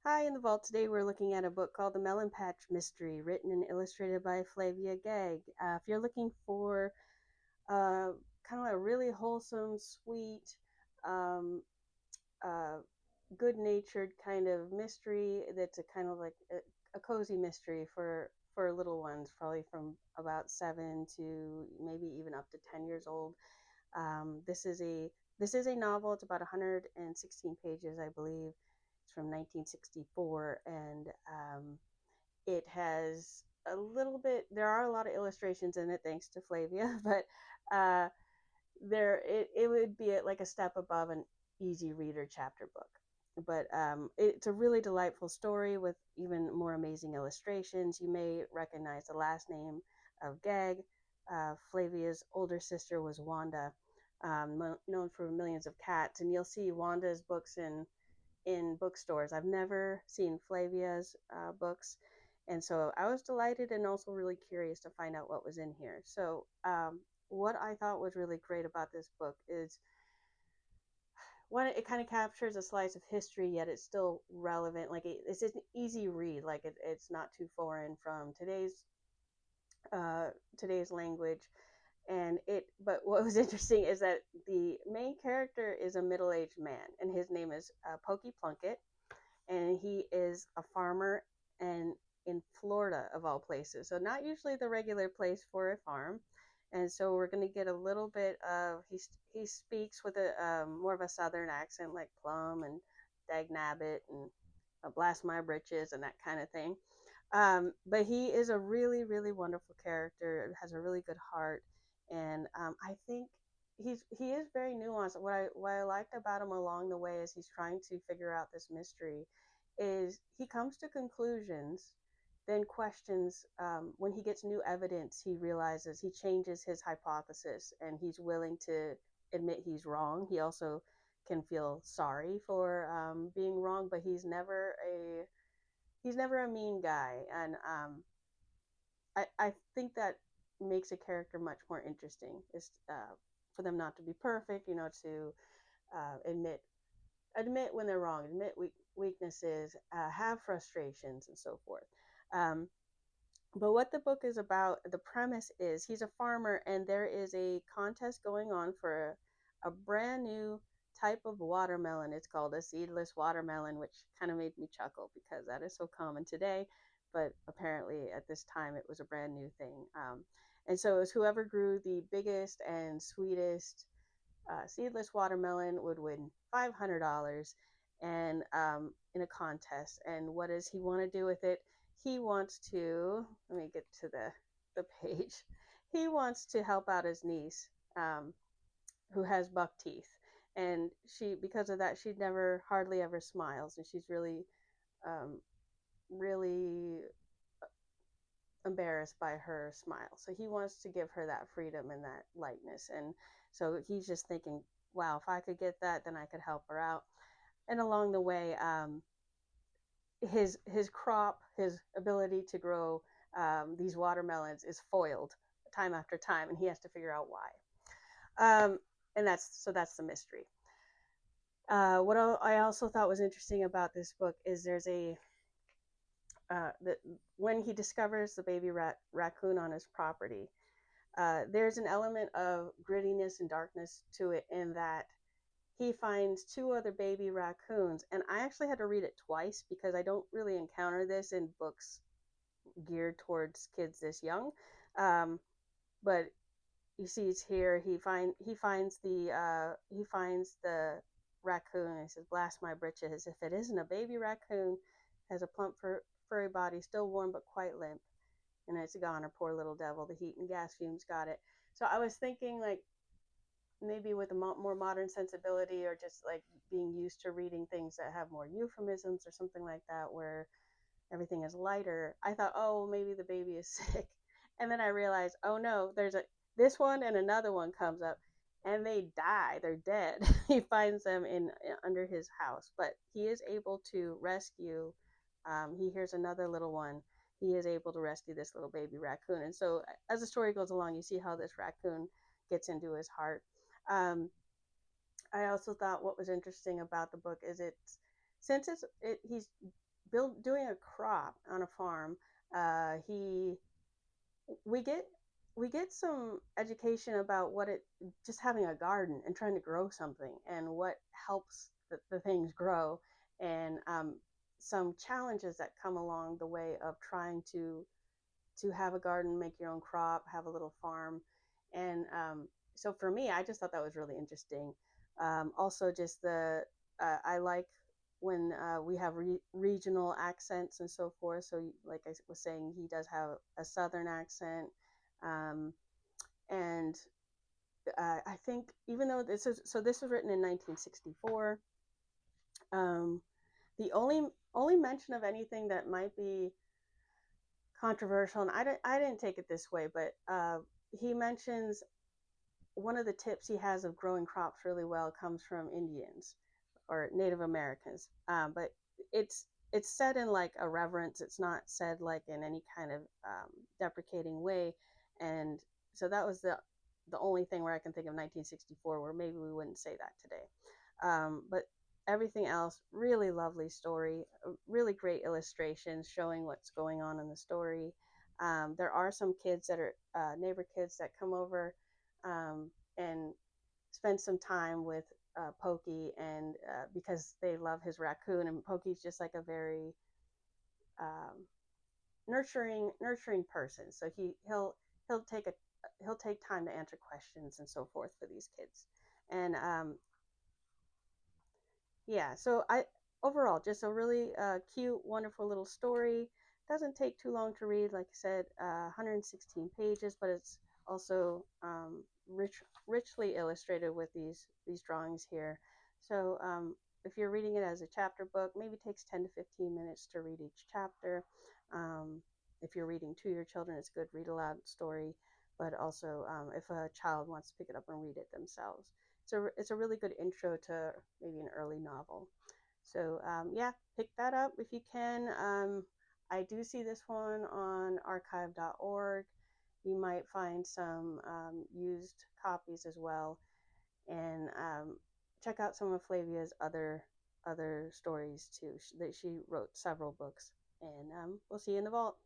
Hi, in the vault today we're looking at a book called The Melon Patch Mystery, written and illustrated by Flavia Gag. If you're looking for kind of a really wholesome, sweet, um, uh, good-natured kind of mystery, that's a kind of like a cozy mystery for little ones, probably from about 7 to maybe even up to 10 years old. This is a novel. It's about 116 pages, I believe. It's from 1964, and it has a little bit. There are a lot of illustrations in it, thanks to Flavia, but uh, it would be like a step above an easy reader chapter book. But it's a really delightful story with even more amazing illustrations. You may recognize the last name of Gag. Flavia's older sister was Wanda, known for millions of cats, and you'll see Wanda's books in bookstores. I've never seen Flavia's books, and so I was delighted and also really curious to find out what was in here. So, what I thought was really great about this book is one, it kind of captures a slice of history, yet it's still relevant. Like it's an easy read. Like it's not too foreign from uh, today's language. And but what was interesting is that the main character is a middle-aged man, and his name is Pokey Plunkett, and he is a farmer and in Florida of all places. So not usually the regular place for a farm. And so we're going to get a little bit of he speaks with a more of a southern accent like plum and dag nabbit and blast my britches and that kind of thing. But he is a really really wonderful character. Has a really good heart, and I think he is very nuanced. What I liked about him along the way as he's trying to figure out this mystery is he comes to conclusions, then questions. When he gets new evidence, he realizes he changes his hypothesis, and he's willing to admit he's wrong. He also can feel sorry for being wrong, but he's never a mean guy, and I think that makes a character much more interesting. Is for them not to be perfect, to admit when they're wrong, admit weaknesses, have frustrations, and so forth. Um, but what the book is about, the premise is he's a farmer, and there is a contest going on for a brand new type of watermelon. It's called a seedless watermelon, which kind of made me chuckle because that is so common today. But apparently at this time it was a brand new thing. And so it was whoever grew the biggest and sweetest seedless watermelon would win $500 and in a contest. And what does he want to do with it? He wants to, let me get to the page. He wants to help out his niece, who has buck teeth. And because of that, she never, hardly ever smiles. And she's um, really embarrassed by her smile. So he wants to give her that freedom and that lightness. And so he's just thinking, wow, if I could get that, then I could help her out. And along the way, his crop, his ability to grow these watermelons is foiled time after time, and he has to figure out why. Um, and that's the mystery. What I also thought was interesting about this book is there's a that when he discovers the baby raccoon on his property, there's an element of grittiness and darkness to it in that he finds two other baby raccoons. And I actually had to read it twice because I don't really encounter this in books geared towards kids this young. Um, but you see, it's here. He finds the raccoon, and he says, "Blast my britches! If it isn't a baby raccoon, has a plump furry body, still warm but quite limp, and it's gone. Her poor little devil. The heat and gas fumes got it." So I was thinking, like, maybe with a more modern sensibility, or just like being used to reading things that have more euphemisms or something like that, where everything is lighter, I thought, oh, maybe the baby is sick. And then I realized, oh no, there's a this one and another one comes up, and they die. They're dead. He finds them in under his house, but he is able to rescue. He hears another little one. He is able to rescue this little baby raccoon. And so, as the story goes along, you see how this raccoon gets into his heart. Um, I also thought what was interesting about the book is it's since he's doing a crop on a farm. He we get we get some education about what it just having a garden and trying to grow something and what helps the things grow, and some challenges that come along the way of trying to have a garden, make your own crop, have a little farm. And so for me, I just thought that was really interesting. Also, just I like when we have regional accents and so forth. So, like I was saying, he does have a southern accent. Um, and I think even though this was written in 1964, um, the only mention of anything that might be controversial, and I didn't take it this way, but he mentions one of the tips he has of growing crops really well comes from Indians or Native Americans. But it's said in like a reverence. It's not said like in any kind of deprecating way, and so that was the only thing where I can think of 1964 where maybe we wouldn't say that today. But everything else, really lovely story, really great illustrations showing what's going on in the story. There are some kids that are neighbor kids that come over and spend some time with Pokey, and because they love his raccoon, and Pokey's just like a very um, nurturing person. So he'll take a he'll take time to answer questions and so forth for these kids. And yeah, so I overall just a really cute, wonderful little story. Doesn't take too long to read, like I said, 116 pages, but it's also richly illustrated with these drawings here. So if you're reading it as a chapter book, maybe it takes 10 to 15 minutes to read each chapter. Um, if you're reading to your children, it's a good read aloud story, but also if a child wants to pick it up and read it themselves. So it's a really good intro to maybe an early novel. So yeah, pick that up if you can. I do see this one on archive.org. You might find some used copies as well, and check out some of Flavia's other stories too. That she wrote several books, and we'll see you in the vault.